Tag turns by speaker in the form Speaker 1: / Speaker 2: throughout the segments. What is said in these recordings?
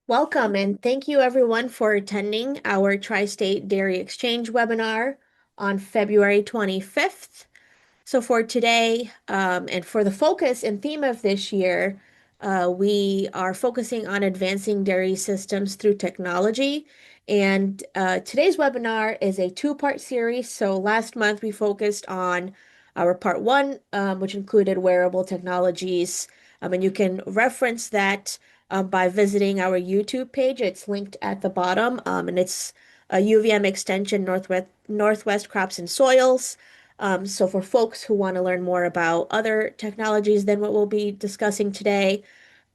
Speaker 1: Welcome and thank you everyone for attending our Tri-State Dairy Exchange webinar on February 25th. So for today, and for the focus and theme of this year, we are focusing on advancing dairy systems through technology. And today's webinar is a two-part series. So last month we focused on our part one, which included wearable technologies. And you can reference that by visiting our YouTube page. It's linked at the bottom, and it's a UVM extension Northwest Crops and Soils. So for folks who want to learn more about other technologies than what we'll be discussing today,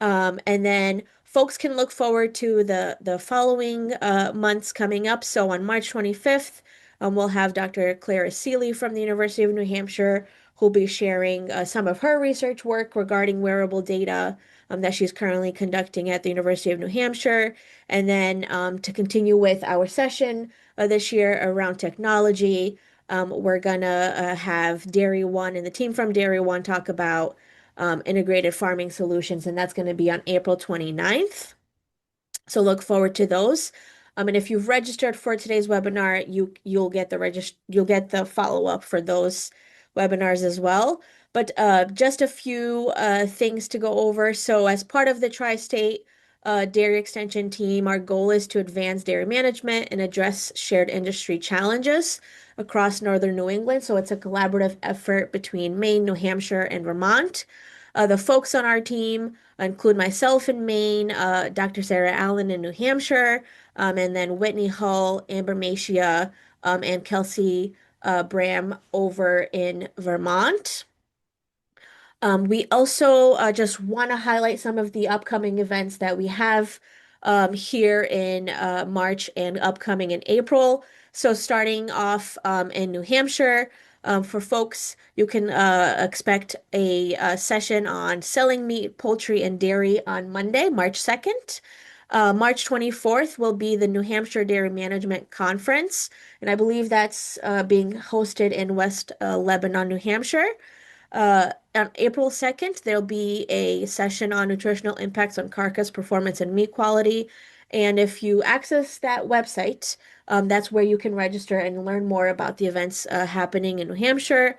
Speaker 1: and then folks can look forward to the following months coming up. So on March 25th, we'll have Dr. Clara Seeley from the University of New Hampshire, who'll be sharing some of her research work regarding wearable data that she's currently conducting at the University of New Hampshire. And then to continue with our session this year around technology, we're gonna have Dairy One and the team from Dairy One talk about integrated farming solutions, and that's going to be on April 29th. So look forward to those. And if you've registered for today's webinar, you'll get the follow-up for those webinars as well. But just a few things to go over. So as part of the Tri-State Dairy Extension team, our goal is to advance dairy management and address shared industry challenges across northern New England. So it's a collaborative effort between Maine, New Hampshire, and Vermont. The folks on our team include myself in Maine, Dr. Sarah Allen in New Hampshire, and then Whitney Hull, Amber Machia, and Kelsey Bram over in Vermont. We also just want to highlight some of the upcoming events that we have here in March and upcoming in April. So starting off in New Hampshire, for folks, you can expect a session on selling meat, poultry, and dairy on Monday, March 2nd. March 24th will be the New Hampshire Dairy Management Conference, and I believe that's being hosted in West Lebanon, New Hampshire. On April 2nd, there'll be a session on nutritional impacts on carcass performance and meat quality. And if you access that website, that's where you can register and learn more about the events happening in New Hampshire.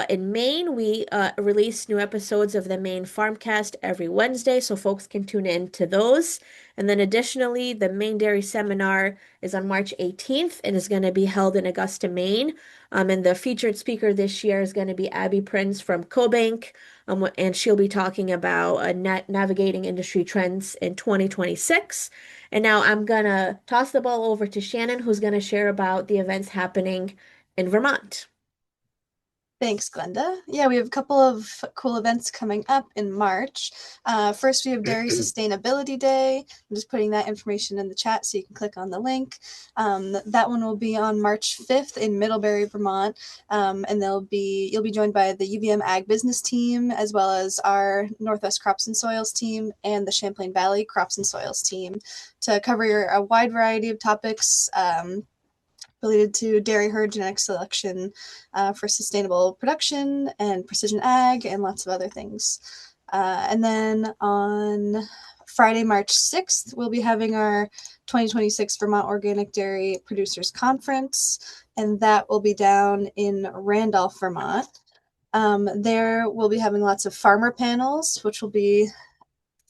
Speaker 1: In Maine, we release new episodes of the Maine Farmcast every Wednesday, so folks can tune in to those. And then additionally, the Maine Dairy Seminar is on March 18th and is going to be held in Augusta, Maine. And the featured speaker this year is going to be Abby Prince from CoBank, and she'll be talking about navigating industry trends in 2026. And now I'm going to toss the ball over to Shannon, who's going to share about the events happening in Vermont.
Speaker 2: Thanks, Glenda. Yeah, we have a couple of cool events coming up in March. First, we have Dairy Sustainability Day. I'm just putting that information in the chat so you can click on the link. That one will be on March 5th in Middlebury, Vermont. And you'll be joined by the UVM Ag Business team, as well as our Northwest Crops and Soils team and the Champlain Valley Crops and Soils team to cover a wide variety of topics related to dairy herd genetic selection for sustainable production and precision ag and lots of other things. And then on Friday, March 6th, we'll be having our 2026 Vermont Organic Dairy Producers Conference, and that will be down in Randolph, Vermont. There we'll be having lots of farmer panels, which will be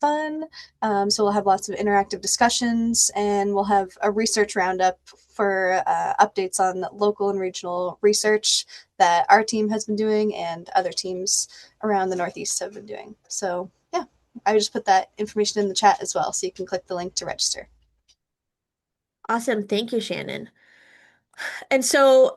Speaker 2: fun. So we'll have lots of interactive discussions, and we'll have a research roundup for updates on local and regional research that our team has been doing and other teams around the Northeast have been doing. So yeah, I just put that information in the chat as well, so you can click the link to register.
Speaker 1: Awesome. Thank you, Shannon. And so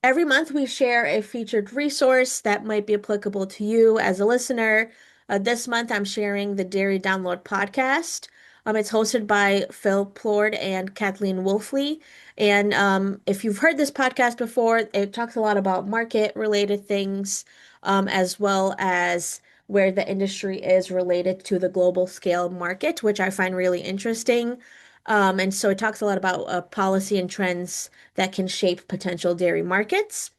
Speaker 1: every month we share a featured resource that might be applicable to you as a listener. This month I'm sharing the Dairy Download podcast. It's hosted by Phil Plord and Kathleen Wolfley. And if you've heard this podcast before, it talks a lot about market-related things, as well as where the industry is related to the global scale market, which I find really interesting. And so it talks a lot about policy and trends that can shape potential dairy markets.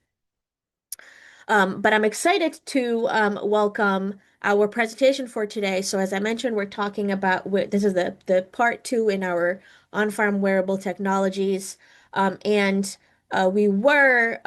Speaker 1: But I'm excited to welcome our presentation for today. So as I mentioned, we're talking about this is the part two in our on-farm wearable technologies. And we were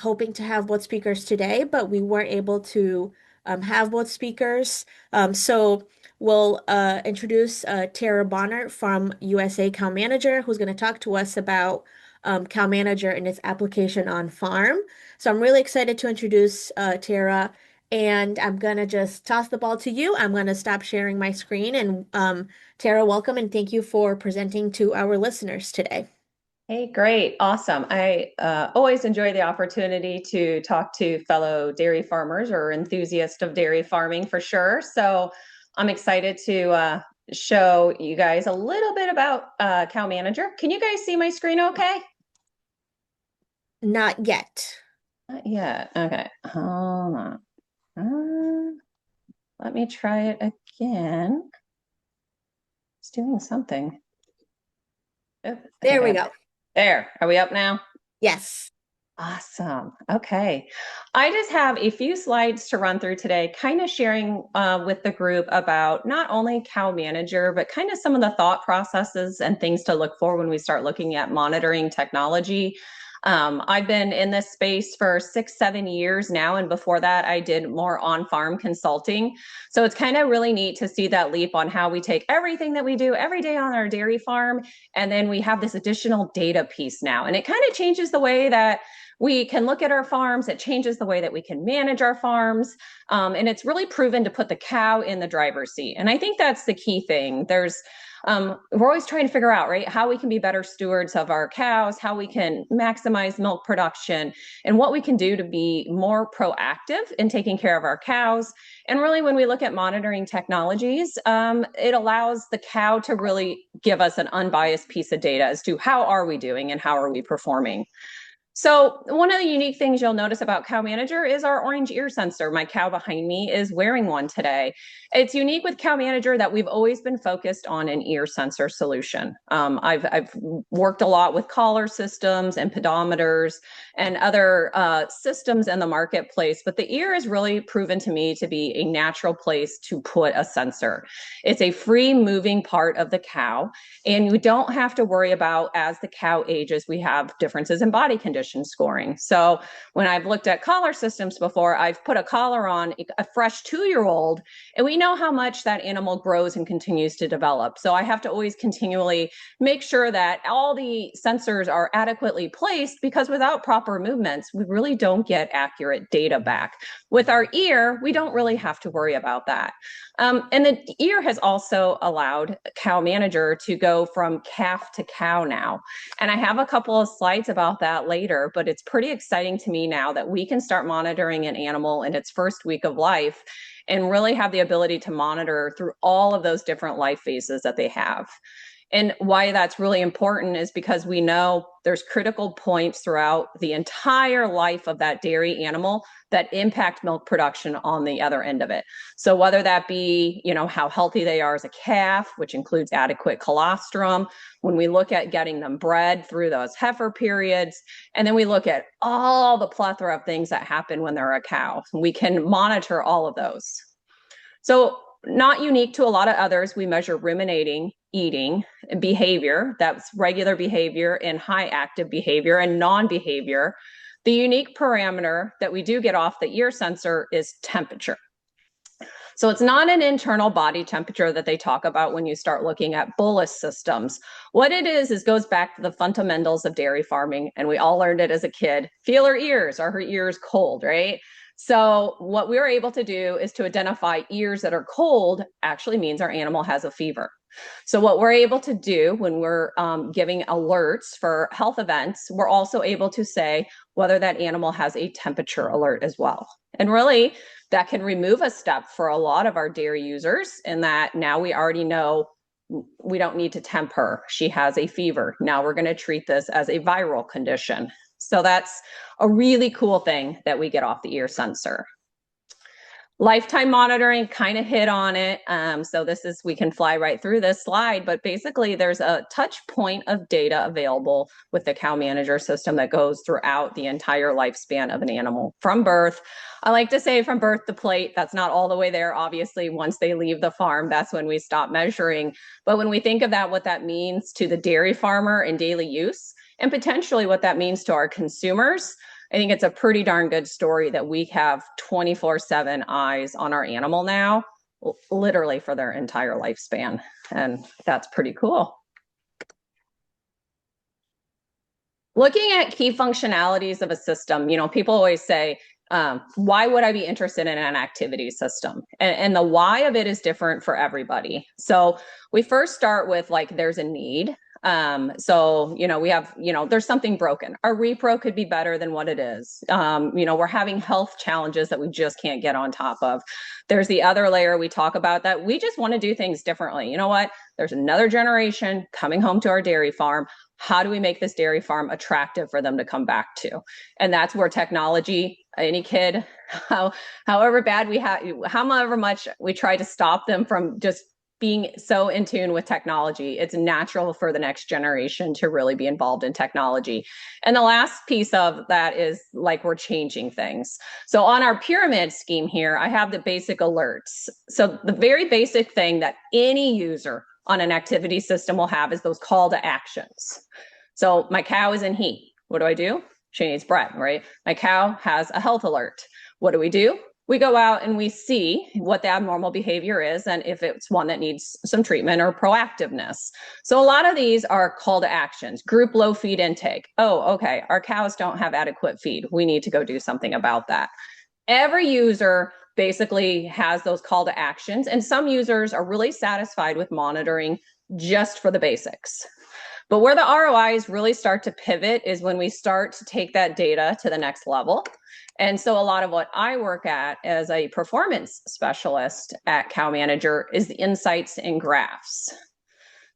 Speaker 1: hoping to have both speakers today, but we weren't able to have both speakers. So we'll introduce Tara Bohnert from USA CowManager, who's going to talk to us about CowManager and its application on farm. So I'm really excited to introduce Tara, and I'm gonna just toss the ball to you. I'm gonna stop sharing my screen, and Tara, welcome and thank you for presenting to our listeners today.
Speaker 3: Hey, great. Awesome. I always enjoy the opportunity to talk to fellow dairy farmers or enthusiasts of dairy farming for sure. So I'm excited to show you guys a little bit about CowManager. Can you guys see my screen okay?
Speaker 1: Not yet.
Speaker 3: Not yet. Okay. Hold on. Let me try it again. It's doing something. Oh, I
Speaker 1: There
Speaker 3: think
Speaker 1: we
Speaker 3: I
Speaker 1: go.
Speaker 3: There. Are we up now?
Speaker 1: Yes.
Speaker 3: Awesome. Okay. I just have a few slides to run through today, kind of sharing with the group about not only CowManager, but kind of some of the thought processes and things to look for when we start looking at monitoring technology. I've been in this space for 6, 7 years now. And before that, I did more on-farm consulting. So it's kind of really neat to see that leap on how we take everything that we do every day on our dairy farm, and then we have this additional data piece now. And it kind of changes the way that we can look at our farms. It changes the way that we can manage our farms. And it's really proven to put the cow in the driver's seat. And I think that's the key thing. We're always trying to figure out, right, how we can be better stewards of our cows, how we can maximize milk production, and what we can do to be more proactive in taking care of our cows. And really, when we look at monitoring technologies, it allows the cow to really give us an unbiased piece of data as to how are we doing and how are we performing. So one of the unique things you'll notice about CowManager is our orange ear sensor. My cow behind me is wearing one today. It's unique with CowManager that we've always been focused on an ear sensor solution. I've worked a lot with collar systems and pedometers and other systems in the marketplace, but the ear has really proven to me to be a natural place to put a sensor. It's a free moving part of the cow, and you don't have to worry about, as the cow ages, we have differences in body condition scoring. So when I've looked at collar systems before, I've put a collar on a fresh 2-year-old, and we know how much that animal grows and continues to develop. So I have to always continually make sure that all the sensors are adequately placed, because without proper movements, we really don't get accurate data back. With our ear, we don't really have to worry about that. And the ear has also allowed CowManager to go from calf to cow now. And I have a couple of slides about that later, but it's pretty exciting to me now that we can start monitoring an animal in its first week of life and really have the ability to monitor through all of those different life phases that they have. And why that's really important is because we know there's critical points throughout the entire life of that dairy animal that impact milk production on the other end of it. So whether that be, how healthy they are as a calf, which includes adequate colostrum, when we look at getting them bred through those heifer periods, and then we look at all the plethora of things that happen when they're a cow, we can monitor all of those. So not unique to a lot of others, we measure ruminating, eating, and behavior. That's regular behavior and high active behavior and non-behavior. The unique parameter that we do get off the ear sensor is temperature. So it's not an internal body temperature that they talk about when you start looking at bolus systems. What it is goes back to the fundamentals of dairy farming, and we all learned it as a kid. Feel her ears. Are her ears cold, right? So what we're able to do is to identify ears that are cold actually means our animal has a fever. So what we're able to do when we're giving alerts for health events, we're also able to say whether that animal has a temperature alert as well. And really, that can remove a step for a lot of our dairy users, in that now we already know we don't need to temp her. She has a fever. Now we're going to treat this as a viral condition. So that's a really cool thing that we get off the ear sensor. Lifetime monitoring, kind of hit on it. So we can fly right through this slide, but basically there's a touch point of data available with the CowManager system that goes throughout the entire lifespan of an animal from birth. I like to say from birth to plate. That's not all the way there. Obviously, once they leave the farm, that's when we stop measuring. But when we think of that, what that means to the dairy farmer in daily use, and potentially what that means to our consumers, I think it's a pretty darn good story that we have 24/7 eyes on our animal now, literally for their entire lifespan. And that's pretty cool. Looking at key functionalities of a system, people always say, why would I be interested in an activity system? And the why of it is different for everybody. So we first start with there's a need. So, we have, there's something broken. Our repro could be better than what it is. We're having health challenges that we just can't get on top of. There's the other layer we talk about that we just want to do things differently. You know what? There's another generation coming home to our dairy farm. How do we make this dairy farm attractive for them to come back to? And that's where technology, any kid, however bad however much we try to stop them from just being so in tune with technology, it's natural for the next generation to really be involved in technology. And the last piece of that is we're changing things. So on our pyramid scheme here, I have the basic alerts. So the very basic thing that any user on an activity system will have is those call to actions. So my cow is in heat. What do? She needs bread, right? My cow has a health alert. What do? We go out and we see what the abnormal behavior is and if it's one that needs some treatment or proactiveness. So a lot of these are call to actions. Group low feed intake. Oh, okay, our cows don't have adequate feed. We need to go do something about that. Every user basically has those call to actions, and some users are really satisfied with monitoring just for the basics. But where the ROIs really start to pivot is when we start to take that data to the next level. And so a lot of what I work at as a performance specialist at CowManager is the insights and graphs.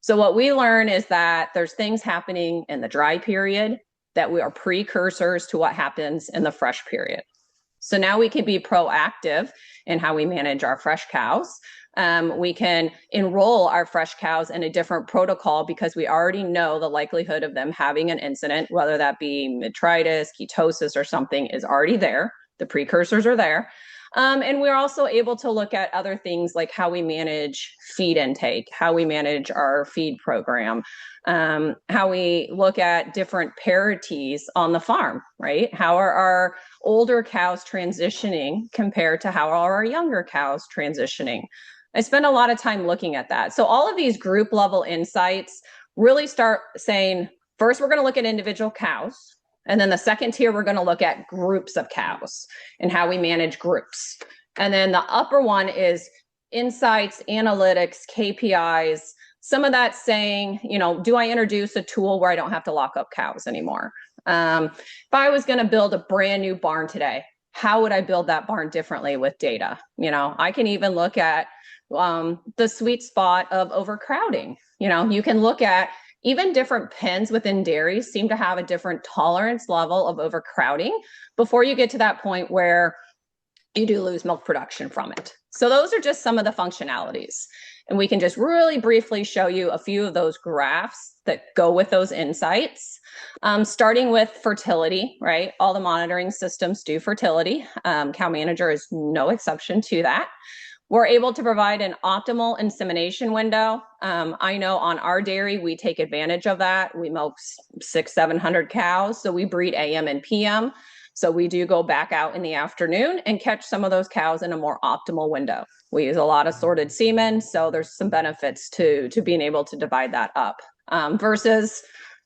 Speaker 3: So what we learn is that there's things happening in the dry period that we are precursors to what happens in the fresh period. So now we can be proactive in how we manage our fresh cows. We can enroll our fresh cows in a different protocol because we already know the likelihood of them having an incident, whether that be metritis, ketosis, or something, is already there. The precursors are there. And we're also able to look at other things like how we manage feed intake, how we manage our feed program, how we look at different parities on the farm, right? How are our older cows transitioning compared to how are our younger cows transitioning? I spend a lot of time looking at that. So all of these group level insights really start saying, first, we're going to look at individual cows. And then the second tier, we're going to look at groups of cows and how we manage groups. And then the upper one is insights, analytics, KPIs. Some of that's saying, do I introduce a tool where I don't have to lock up cows anymore? If I was going to build a brand new barn today, how would I build that barn differently with data? I can even look at the sweet spot of overcrowding. You can look at even different pens within dairies seem to have a different tolerance level of overcrowding before you get to that point where you do lose milk production from it. So those are just some of the functionalities. And we can just really briefly show you a few of those graphs that go with those insights. Starting with fertility, right? All the monitoring systems do fertility. CowManager is no exception to that. We're able to provide an optimal insemination window. I know on our dairy, we take advantage of that. We milk 600-700 cows, so we breed AM and PM. So we do go back out in the afternoon and catch some of those cows in a more optimal window. We use a lot of sorted semen, so there's some benefits to being able to divide that up versus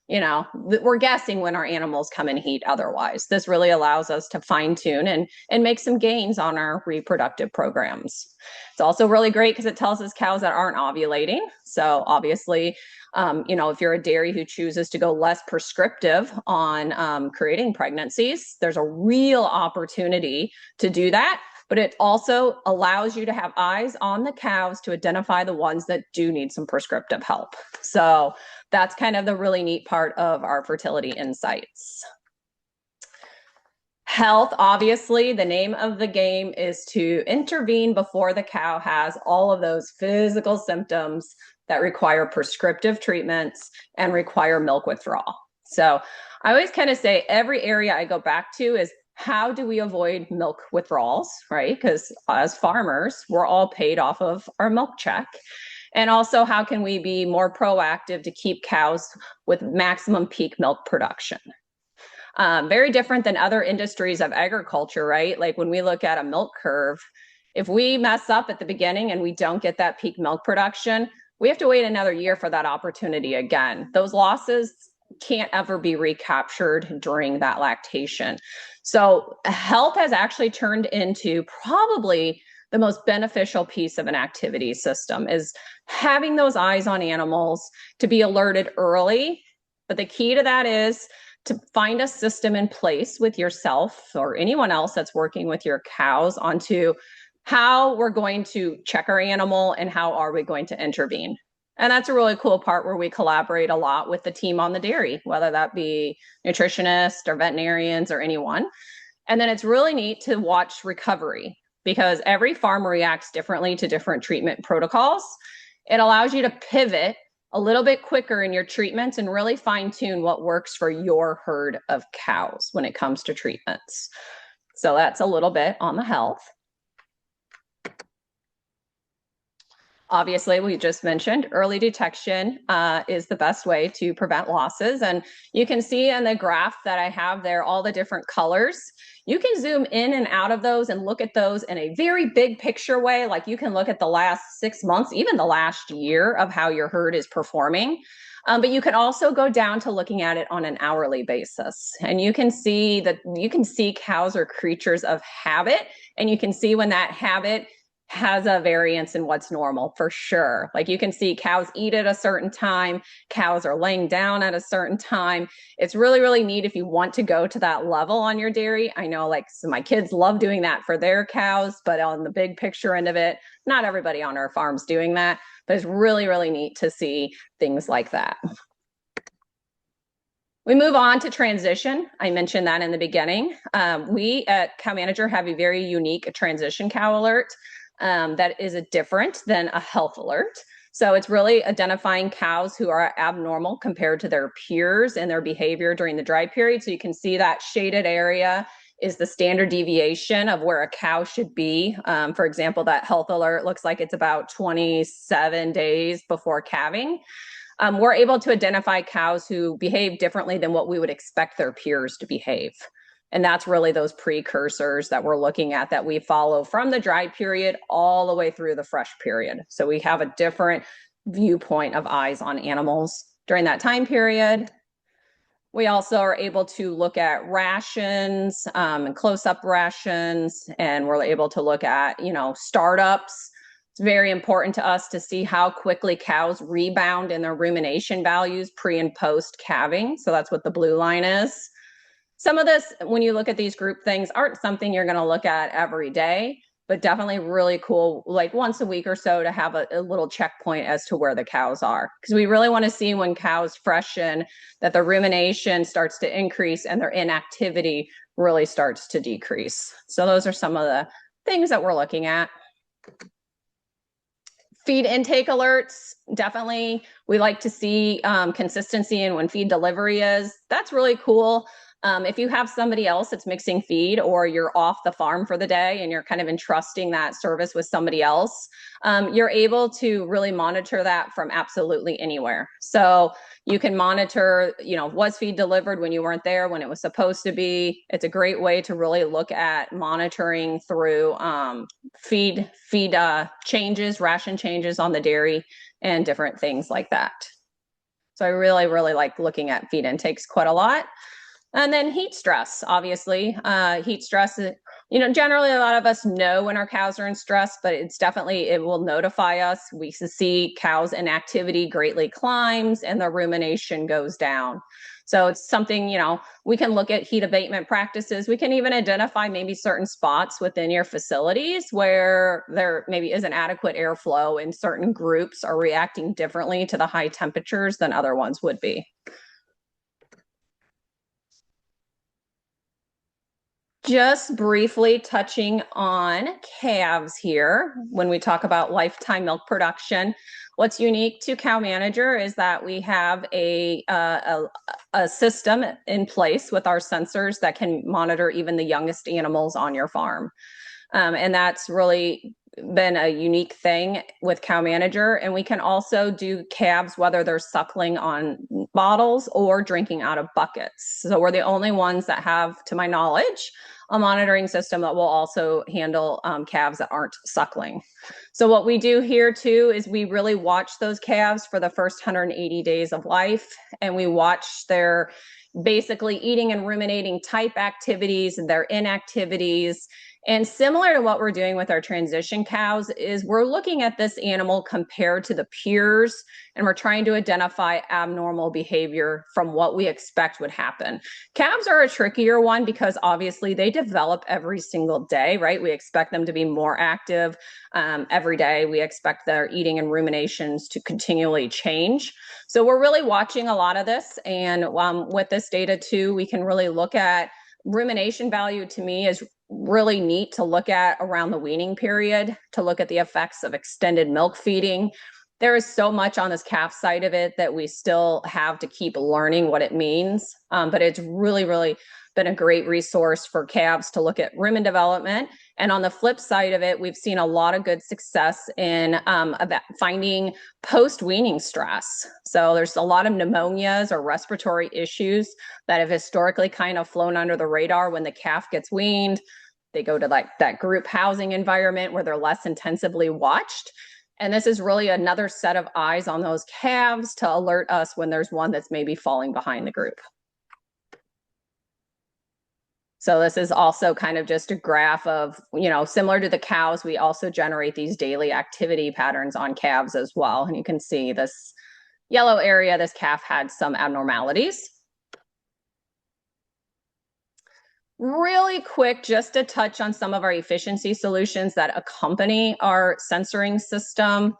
Speaker 3: we're guessing when our animals come in heat otherwise. This really allows us to fine tune and make some gains on our reproductive programs. It's also really great because it tells us cows that aren't ovulating. So obviously, if you're a dairy who chooses to go less prescriptive on creating pregnancies, there's a real opportunity to do that. But it also allows you to have eyes on the cows to identify the ones that do need some prescriptive help. So that's kind of the really neat part of our fertility insights. Health, obviously, the name of the game is to intervene before the cow has all of those physical symptoms that require prescriptive treatments and require milk withdrawal. So I always kind of say every area I go back to is how do we avoid milk withdrawals, right? Because as farmers, we're all paid off of our milk check. And also, how can we be more proactive to keep cows with maximum peak milk production? Very different than other industries of agriculture, right? Like when we look at a milk curve, if we mess up at the beginning and we don't get that peak milk production, we have to wait another year for that opportunity again. Those losses can't ever be recaptured during that lactation. So health has actually turned into probably the most beneficial piece of an activity system, is having those eyes on animals to be alerted early. But the key to that is to find a system in place with yourself or anyone else that's working with your cows onto how we're going to check our animal and how are we going to intervene. And that's a really cool part where we collaborate a lot with the team on the dairy, whether that be nutritionists or veterinarians or anyone. And then it's really neat to watch recovery because every farm reacts differently to different treatment protocols. It allows you to pivot a little bit quicker in your treatments and really fine tune what works for your herd of cows when it comes to treatments. So that's a little bit on the health. Obviously, we just mentioned early detection is the best way to prevent losses. And you can see in the graph that I have there all the different colors. You can zoom in and out of those and look at those in a very big picture way. Like you can look at the last 6 months, even the last year of how your herd is performing. But you can also go down to looking at it on an hourly basis. And you can see that cows are creatures of habit. And you can see when that habit has a variance in what's normal for sure. Like you can see cows eat at a certain time, cows are laying down at a certain time. It's really, really neat if you want to go to that level on your dairy. I know like so my kids love doing that for their cows, but on the big picture end of it, not everybody on our farm's doing that, but it's really, really neat to see things like that. We move on to transition. I mentioned that in the beginning. We at CowManager have a very unique transition cow alert. That is different than a health alert. So it's really identifying cows who are abnormal compared to their peers and their behavior during the dry period. So you can see that shaded area is the standard deviation of where a cow should be. For example, that health alert looks like it's about 27 days before calving. We're able to identify cows who behave differently than what we would expect their peers to behave. And that's really those precursors that we're looking at that we follow from the dry period all the way through the fresh period. So we have a different viewpoint of eyes on animals during that time period. We also are able to look at rations and close-up rations, and we're able to look at, startups. It's very important to us to see how quickly cows rebound in their rumination values pre and post calving. So that's what the blue line is. Some of this, when you look at these group things, aren't something you're going to look at every day, but definitely really cool, like once a week or so to have a little checkpoint as to where the cows are. Because we really want to see when cows freshen that the rumination starts to increase and their inactivity really starts to decrease. So those are some of the things that we're looking at. Feed intake alerts, definitely. We like to see consistency in when feed delivery is. That's really cool. If you have somebody else that's mixing feed or you're off the farm for the day and you're kind of entrusting that service with somebody else, you're able to really monitor that from absolutely anywhere. So you can monitor, was feed delivered when you weren't there, when it was supposed to be. It's a great way to really look at monitoring through feed changes, ration changes on the dairy and different things like that. So I really, really like looking at feed intakes quite a lot. And then heat stress, obviously. Heat stress, generally a lot of us know when our cows are in stress, but it will notify us. We see cows' inactivity greatly climbs and the rumination goes down. So it's something, we can look at heat abatement practices. We can even identify maybe certain spots within your facilities where there maybe isn't adequate airflow and certain groups are reacting differently to the high temperatures than other ones would be. Just briefly touching on calves here when we talk about lifetime milk production. What's unique to CowManager is that we have a system in place with our sensors that can monitor even the youngest animals on your farm. And that's really been a unique thing with CowManager. And we can also do calves whether they're suckling on bottles or drinking out of buckets. So we're the only ones that have, to my knowledge, a monitoring system that will also handle calves that aren't suckling. So what we do here too is we really watch those calves for the first 180 days of life, and we watch their basically eating and ruminating type activities and their inactivities. And similar to what we're doing with our transition cows is we're looking at this animal compared to the peers, and we're trying to identify abnormal behavior from what we expect would happen. Calves are a trickier one because obviously they develop every single day, right? We expect them to be more active every day. We expect their eating and ruminations to continually change. So we're really watching a lot of this. And with this data too, we can really look at rumination value. To me is really neat to look at around the weaning period, to look at the effects of extended milk feeding. There is so much on this calf side of it that we still have to keep learning what it means. But it's really, really been a great resource for calves to look at rumen development. And on the flip side of it, we've seen a lot of good success in about finding post-weaning stress. So there's a lot of pneumonias or respiratory issues that have historically kind of flown under the radar when the calf gets weaned. They go to like that group housing environment where they're less intensively watched. And this is really another set of eyes on those calves to alert us when there's one that's maybe falling behind the group. So this is also kind of just a graph of, similar to the cows, we also generate these daily activity patterns on calves as well. And you can see this yellow area, this calf had some abnormalities. Really quick, just to touch on some of our efficiency solutions that accompany our sensoring system.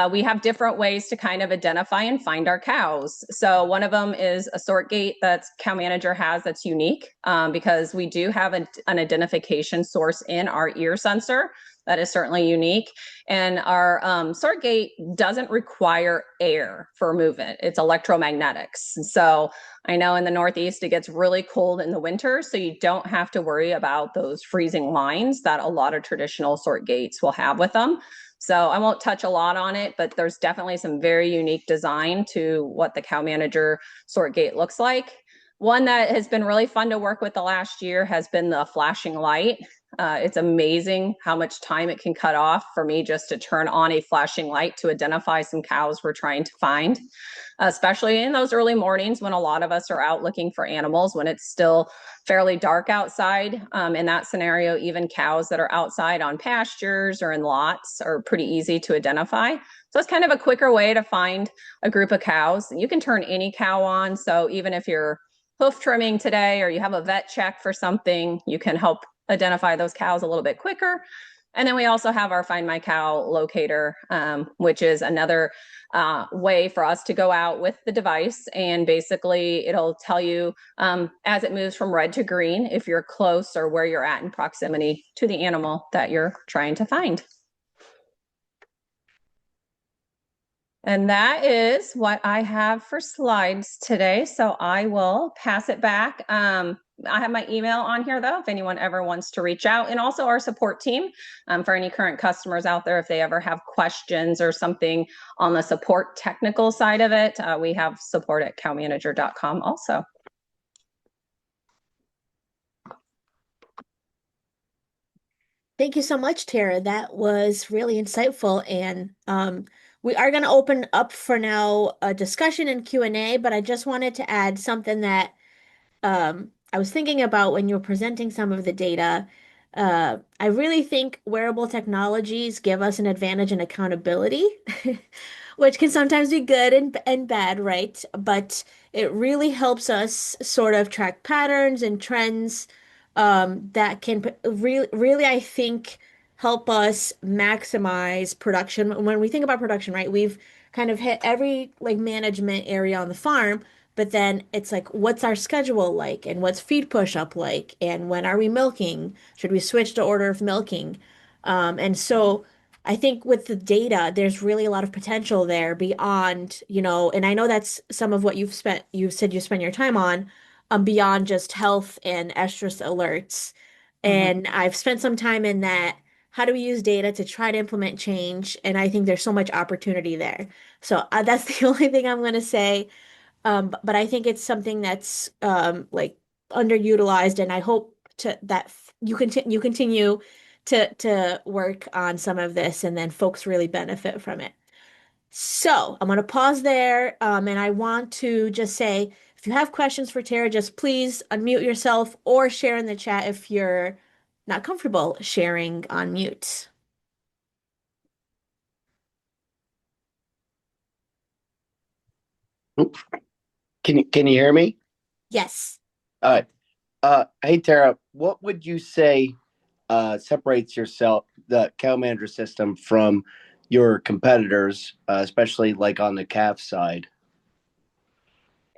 Speaker 3: We have different ways to kind of identify and find our cows. So one of them is a sort gate that CowManager has that's unique because we do have an identification source in our ear sensor. That is certainly unique. And our sort gate doesn't require air for movement. It's electromagnetics. So I know in the Northeast, it gets really cold in the winter, so you don't have to worry about those freezing lines that a lot of traditional sort gates will have with them. So I won't touch a lot on it, but there's definitely some very unique design to what the CowManager sort gate looks like. One that has been really fun to work with the last year has been the flashing light. It's amazing how much time it can cut off for me just to turn on a flashing light to identify some cows we're trying to find, especially in those early mornings when a lot of us are out looking for animals when it's still fairly dark outside. In that scenario, even cows that are outside on pastures or in lots are pretty easy to identify. So it's kind of a quicker way to find a group of cows. You can turn any cow on. So even if you're hoof trimming today or you have a vet check for something, you can help identify those cows a little bit quicker. And then we also have our Find My Cow locator, which is another way for us to go out with the device. And basically it'll tell you as it moves from red to green, if you're close or where you're at in proximity to the animal that you're trying to find. And that is what I have for slides today. So I will pass it back. I have my email on here though, if anyone ever wants to reach out, and also our support team for any current customers out there. If they ever have questions or something on the support technical side of it, we have support@cowmanager.com also.
Speaker 1: Thank you so much, Tara. That was really insightful. And we are going to open up for now a discussion and Q&A, but I just wanted to add something that I was thinking about when you were presenting some of the data. I really think wearable technologies give us an advantage in accountability, which can sometimes be good and bad, right? But it really helps us sort of track patterns and trends that can really, I think, help us maximize production. When we think about production, right, we've kind of hit every like management area on the farm, But then it's like, what's our schedule like? And what's feed push up like? And when are we milking? Should we switch to order of milking? And so I think with the data, there's really a lot of potential there beyond, and I know that's some of what you've said you spend your time on, beyond just health and estrus alerts.
Speaker 2: Mhm.
Speaker 1: And I've spent some time in that. How do we use data to try to implement change? And I think there's so much opportunity there. So that's the only thing I'm going to say. But I think it's something that's like underutilized, and I hope you continue to work on some of this, and then folks really benefit from it. So I'm going to pause there, and I want to just say, if you have questions for Tara, just please unmute yourself or share in the chat if you're not comfortable sharing on mute.
Speaker 4: Can you hear me?
Speaker 1: Yes.
Speaker 4: Uh, hey Tara, what would you say separates the CowManager system, from your competitors, especially like on the calf side?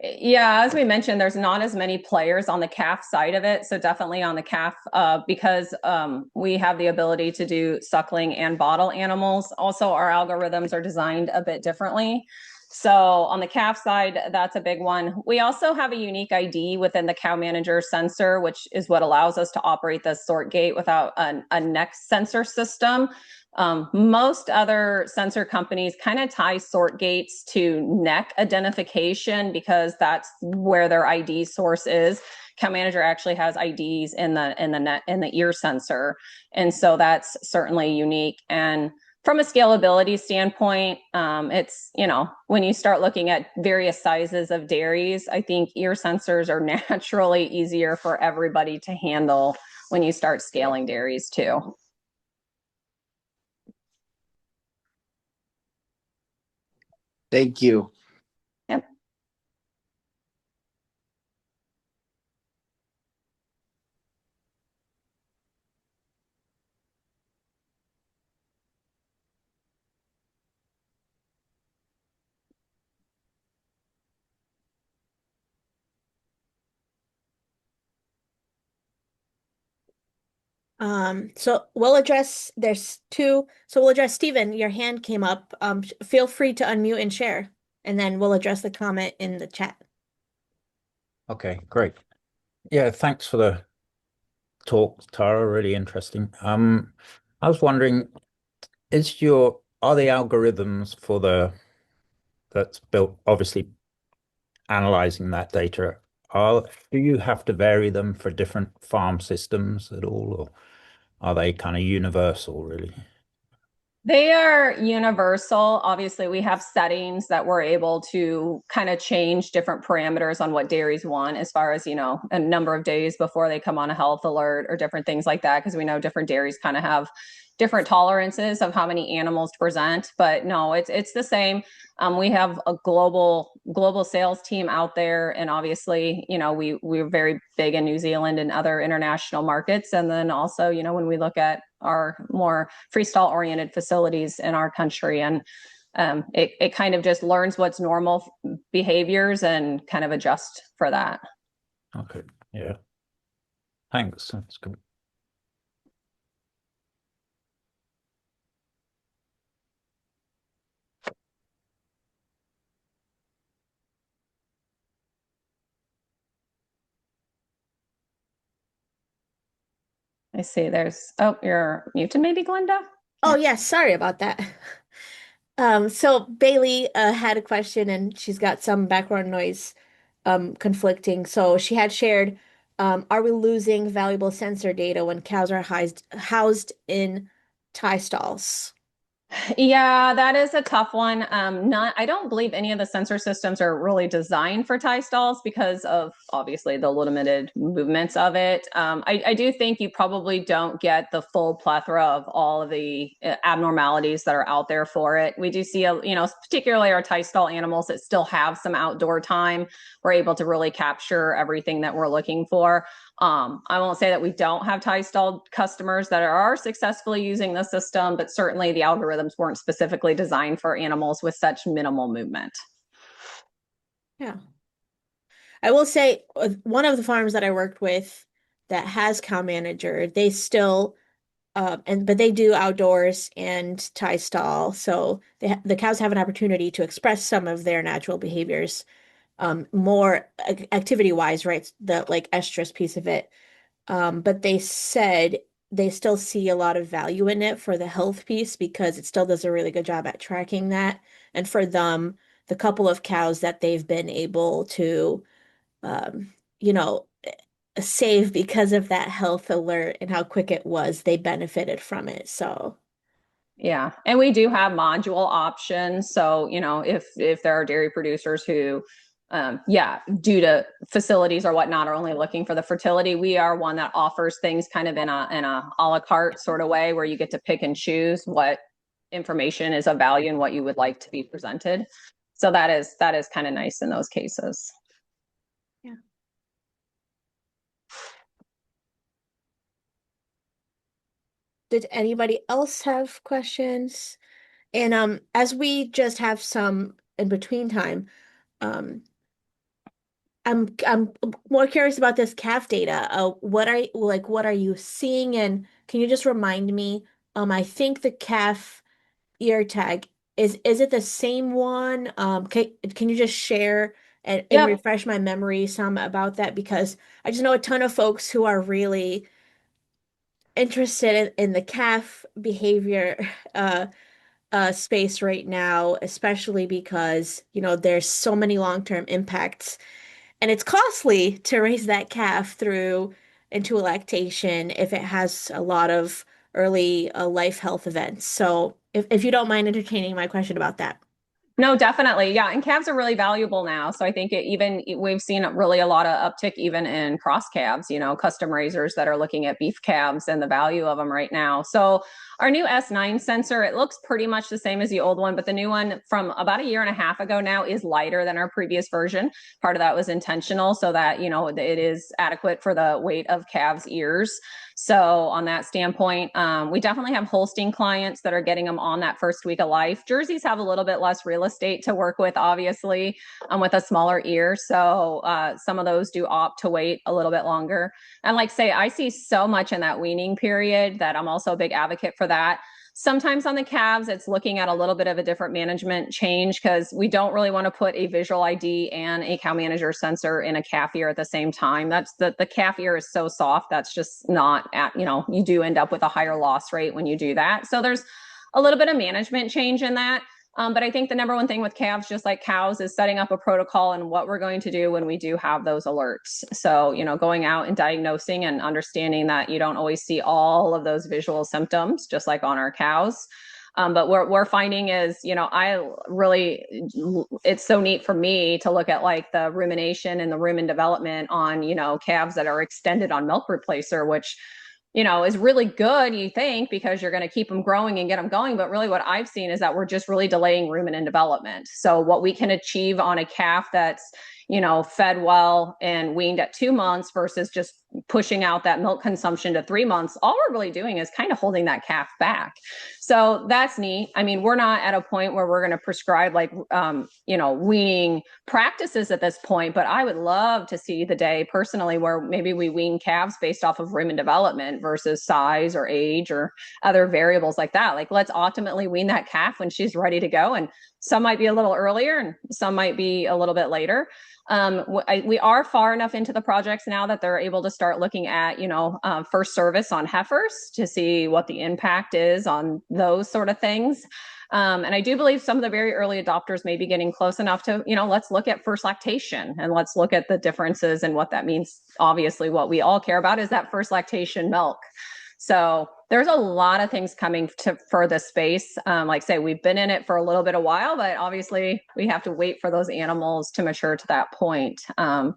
Speaker 3: Yeah, as we mentioned, there's not as many players on the calf side of it. So definitely on the calf, because we have the ability to do suckling and bottle animals. Also, our algorithms are designed a bit differently. So on the calf side, that's a big one. We also have a unique ID within the CowManager sensor, which is what allows us to operate the sort gate without a neck sensor system. Most other sensor companies kind of tie sort gates to neck identification because that's where their ID source is. CowManager actually has IDs in the ear sensor, and so that's certainly unique. And from a scalability standpoint, it's, when you start looking at various sizes of dairies, I think ear sensors are naturally easier for everybody to handle when you start scaling dairies too.
Speaker 4: Thank you.
Speaker 3: Yep.
Speaker 1: So we'll address Stephen, your hand came up. Feel free to unmute and share, and then we'll address the comment in the chat.
Speaker 5: Okay, great. Yeah, thanks for the talk, Tara. Really interesting. I was wondering, are the algorithms that's built, obviously analyzing that data, do you have to vary them for different farm systems at all, or are they kind of universal, really?
Speaker 3: They are universal. Obviously, we have settings that we're able to kind of change different parameters on what dairies want, as far as, a number of days before they come on a health alert or different things like that, because we know different dairies kind of have different tolerances of how many animals to present. But no, it's the same. We have a global sales team out there, and obviously, we're very big in New Zealand and other international markets. And then also, when we look at our more freestyle oriented facilities in our country, and it kind of just learns what's normal behaviors and kind of adjust for that.
Speaker 5: Okay, yeah. Thanks. That's good.
Speaker 3: I see you're muted maybe, Glenda?
Speaker 1: Oh, yes, sorry about that. So Bailey had a question, and she's got some background noise conflicting. So she had shared, are we losing valuable sensor data when cows are housed in tie stalls?
Speaker 3: Yeah, that is a tough one. I don't believe any of the sensor systems are really designed for tie stalls because of obviously the limited movements of it. I do think you probably don't get the full plethora of all of the abnormalities that are out there for it. We do see, particularly our tie stall animals that still have some outdoor time. We're able to really capture everything that we're looking for. I won't say that we don't have tie stall customers that are successfully using the system, but certainly the algorithms weren't specifically designed for animals with such minimal movement.
Speaker 1: Yeah. I will say one of the farms that I worked with that has CowManager, they still but they do outdoors and tie stall, so the cows have an opportunity to express some of their natural behaviors more activity wise, right? The like estrus piece of it. But they said they still see a lot of value in it for the health piece because it still does a really good job at tracking that. And for them, the couple of cows that they've been able to, um, you know, save because of that health alert and how quick it was, they benefited from it. So,
Speaker 3: Yeah. And we do have module options. So, if there are dairy producers who, due to facilities or whatnot, are only looking for the fertility, we are one that offers things kind of in a la carte sort of way where you get to pick and choose what information is of value and what you would like to be presented. So that is kind of nice in those cases.
Speaker 1: yeah. Did anybody else have questions? And as we just have some in between time, um, I'm more curious about this calf data. What are you seeing? And can you just remind me? I think the calf ear tag is it the same one? Can you just share and
Speaker 3: Yep.
Speaker 1: refresh my memory some about that? Because I just know a ton of folks who are really interested in the calf behavior space right now, especially because, there's so many long-term impacts and it's costly to raise that calf through into a lactation if it has a lot of early life health events. So if you don't mind entertaining my question about that.
Speaker 3: No, definitely. Yeah. And calves are really valuable now. So I think we've seen really a lot of uptick even in cross calves, custom raisers that are looking at beef calves and the value of them right now. So our new S9 sensor, it looks pretty much the same as the old one, but the new one from about a year and a half ago now is lighter than our previous version. Part of that was intentional so that, it is adequate for the weight of calves' ears. So on that standpoint, we definitely have Holstein clients that are getting them on that first week of life. Jerseys have a little bit less real estate to work with, obviously, with a smaller ear. So some of those do opt to wait a little bit longer. And I see so much in that weaning period that I'm also a big advocate for that. Sometimes on the calves, it's looking at a little bit of a different management change because we don't really want to put a visual ID and a CowManager sensor in a calf ear at the same time. That's the calf ear is so soft. That's just not you do end up with a higher loss rate when you do that. So there's a little bit of management change in that. But I think the number one thing with calves, just like cows, is setting up a protocol and what we're going to do when we do have those alerts. So, going out and diagnosing and understanding that you don't always see all of those visual symptoms, just like on our cows. But what we're finding is, it's so neat for me to look at the rumination and the rumen development on, calves that are extended on milk replacer, which is really good, you think, because you're going to keep them growing and get them going. But really what I've seen is that we're just really delaying rumen development. So what we can achieve on a calf that's, fed well and weaned at 2 months versus just pushing out that milk consumption to 3 months, all we're really doing is kind of holding that calf back. So that's neat. I mean, we're not at a point where we're going to prescribe weaning practices at this point, but I would love to see the day personally where maybe we wean calves based off of rumen development versus size or age or other variables like that. Let's ultimately wean that calf when she's ready to go. And some might be a little earlier and some might be a little bit later. We are far enough into the projects now that they're able to start looking at, first service on heifers to see what the impact is on those sort of things. And I do believe some of the very early adopters may be getting close enough to, let's look at first lactation and let's look at the differences and what that means. Obviously, what we all care about is that first lactation milk. So there's a lot of things coming for this space. Like I say, we've been in it for a little bit of while, but obviously we have to wait for those animals to mature to that point.
Speaker 1: Yeah.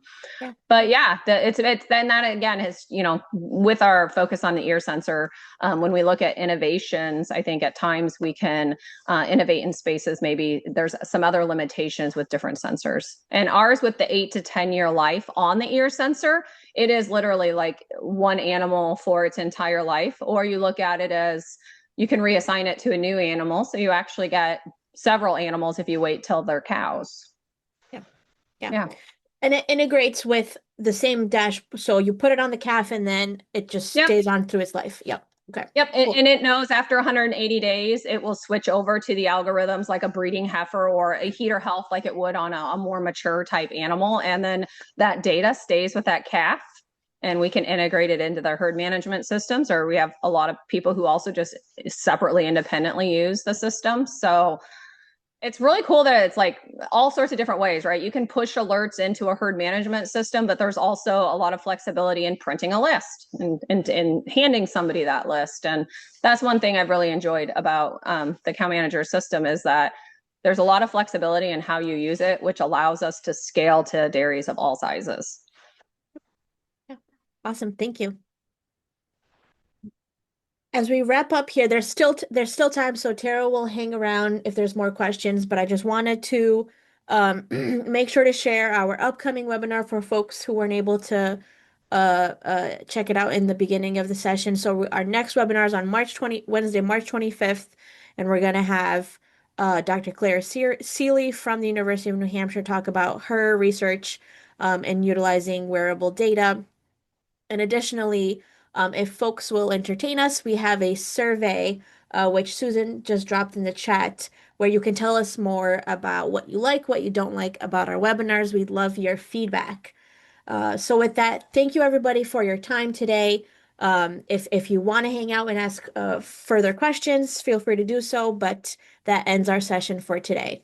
Speaker 3: But yeah, it's then that again is, with our focus on the ear sensor, when we look at innovations, I think at times we can innovate in spaces. Maybe there's some other limitations with different sensors. And ours with the 8 to 10 year life on the ear sensor, it is literally like one animal for its entire life. Or you look at it as you can reassign it to a new animal. So you actually get several animals if you wait till they're cows.
Speaker 1: Yeah.
Speaker 3: Yeah.
Speaker 1: And it integrates with the same dash. So you put it on the calf and then it just
Speaker 3: Yep.
Speaker 1: stays on through its life. Yep. Okay.
Speaker 3: Yep.
Speaker 1: Cool.
Speaker 3: And it knows after 180 days, it will switch over to the algorithms like a breeding heifer or a heater health, like it would on a more mature type animal. And then that data stays with that calf, and we can integrate it into their herd management systems. Or we have a lot of people who also just separately, independently use the system. So it's really cool that it's like all sorts of different ways, right? You can push alerts into a herd management system, but there's also a lot of flexibility in printing a list and handing somebody that list. And that's one thing I've really enjoyed about the CowManager system, is that there's a lot of flexibility in how you use it, which allows us to scale to dairies of all sizes.
Speaker 1: Yeah. Awesome. Thank you. As we wrap up here, there's still time, so Tara will hang around if there's more questions, but I just wanted to make sure to share our upcoming webinar for folks who weren't able to check it out in the beginning of the session. So our next webinar is on Wednesday, March 25th, and we're going to have Dr. Claire Seeley from the University of New Hampshire talk about her research and utilizing wearable data. And additionally, if folks will entertain us, we have a survey, which Susan just dropped in the chat, where you can tell us more about what you like, what you don't like about our webinars. We'd love your feedback. So with that, thank you everybody for your time today. If you want to hang out and ask further questions, feel free to do so, but that ends our session for today.